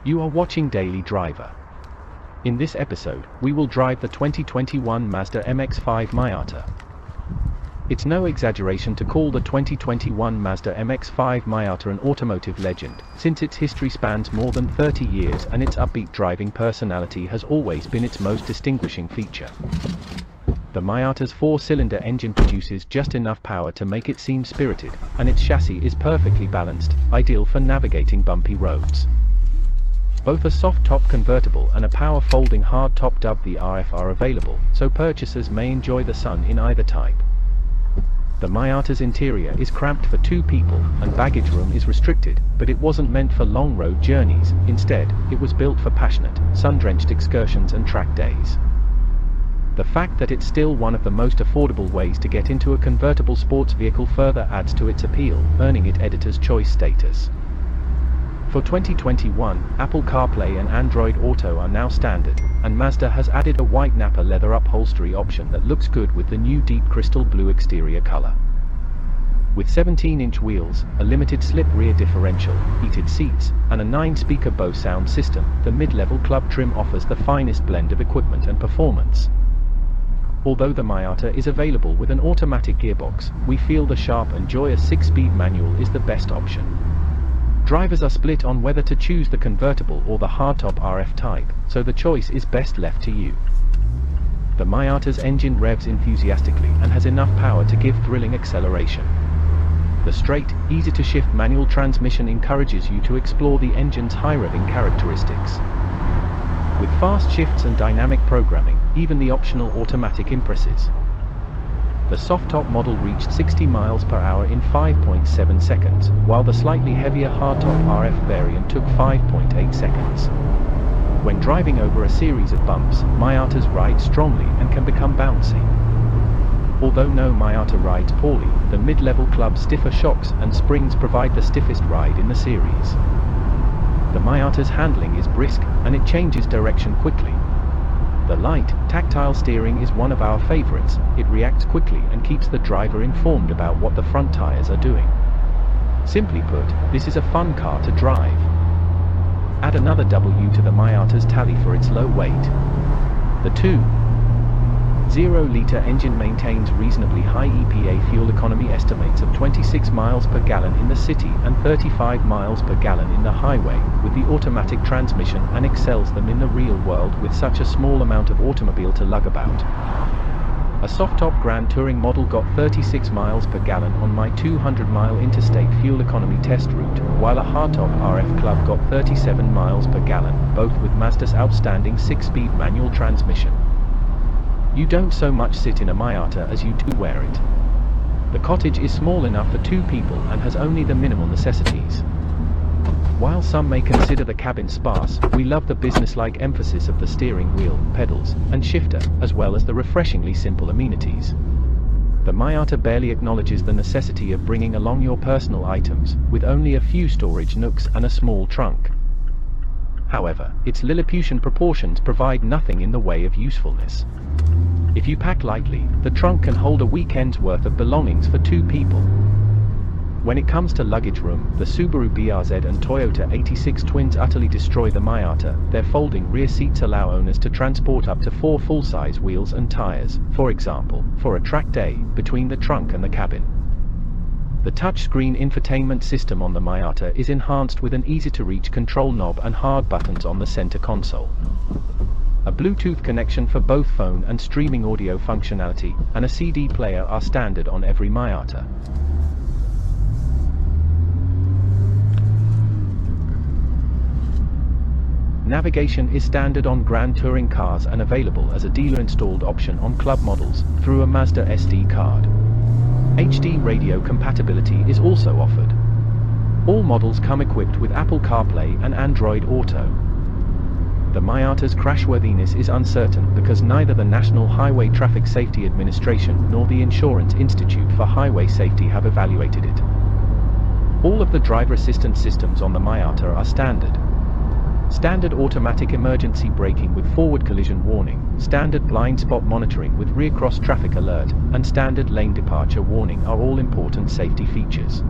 You are watching Daily Driver. In this episode, we will drive the 2021 Mazda MX-5 Miata. It's no exaggeration to call the 2021 Mazda MX-5 Miata an automotive legend, since its history spans more than 30 years and its upbeat driving personality has always been its most distinguishing feature. The Miata's four-cylinder engine produces just enough power to make it seem spirited, and its chassis is perfectly balanced, ideal for navigating bumpy roads. Both a soft-top convertible and a power-folding hard-top WRF are available, so purchasers may enjoy the sun in either type. The Miata's interior is cramped for two people, and baggage room is restricted, but it wasn't meant for long road journeys. Instead, it was built for passionate, sun-drenched excursions and track days. The fact that it's still one of the most affordable ways to get into a convertible sports vehicle further adds to its appeal, earning it Editor's Choice status. For 2021, Apple CarPlay and Android Auto are now standard, and Mazda has added a white Napa leather upholstery option that looks good with the new deep crystal blue exterior color. With 17-inch wheels, a limited slip rear differential, heated seats, and a 9-speaker Bose sound system, the mid-level club trim offers the finest blend of equipment and performance. Although the Miata is available with an automatic gearbox, we feel the sharp and joyous 6-speed manual is the best option. Drivers are split on whether to choose the convertible or the hardtop RF type, so the choice is best left to you. The Miata's engine revs enthusiastically and has enough power to give thrilling acceleration. The straight, easy-to-shift manual transmission encourages you to explore the engine's high-revving characteristics. With fast shifts and dynamic programming, even the optional automatic impresses. The soft-top model reached 60 miles per hour in 5.7 seconds, while the slightly heavier hardtop RF variant took 5.8 seconds. When driving over a series of bumps, Miatas ride strongly and can become bouncy. Although no Miata rides poorly, the mid-level club's stiffer shocks and springs provide the stiffest ride in the series. The Miata's handling is brisk, and it changes direction quickly. The light, tactile steering is one of our favorites. It reacts quickly and keeps the driver informed about what the front tires are doing. Simply put, this is a fun car to drive. Add another W to the Miata's tally for its low weight. The 2.0-liter engine maintains reasonably high EPA fuel economy estimates of 26 miles per gallon in the city and 35 miles per gallon in the highway, with the automatic transmission, and excels them in the real world with such a small amount of automobile to lug about. A soft-top Grand Touring model got 36 miles per gallon on my 200-mile interstate fuel economy test route, while a hardtop RF Club got 37 miles per gallon, both with Mazda's outstanding 6-speed manual transmission. You don't so much sit in a Miata as you do wear it. The cottage is small enough for two people and has only the minimal necessities. While some may consider the cabin sparse, we love the businesslike emphasis of the steering wheel, pedals, and shifter, as well as the refreshingly simple amenities. The Miata barely acknowledges the necessity of bringing along your personal items, with only a few storage nooks and a small trunk. However, its Lilliputian proportions provide nothing in the way of usefulness. If you pack lightly, the trunk can hold a weekend's worth of belongings for two people. When it comes to luggage room, the Subaru BRZ and Toyota 86 Twins utterly destroy the Miata. Their folding rear seats allow owners to transport up to 4 full-size wheels and tires, for example, for a track day, between the trunk and the cabin. The touchscreen infotainment system on the Miata is enhanced with an easy-to-reach control knob and hard buttons on the center console. A Bluetooth connection for both phone and streaming audio functionality, and a CD player are standard on every Miata. Navigation is standard on Grand Touring cars and available as a dealer-installed option on club models, through a Mazda SD card. HD radio compatibility is also offered. All models come equipped with Apple CarPlay and Android Auto. The Miata's crashworthiness is uncertain because neither the National Highway Traffic Safety Administration nor the Insurance Institute for Highway Safety have evaluated it. All of the driver assistance systems on the Miata are standard. Standard automatic emergency braking with forward collision warning, standard blind spot monitoring with rear cross traffic alert, and standard lane departure warning are all important safety features.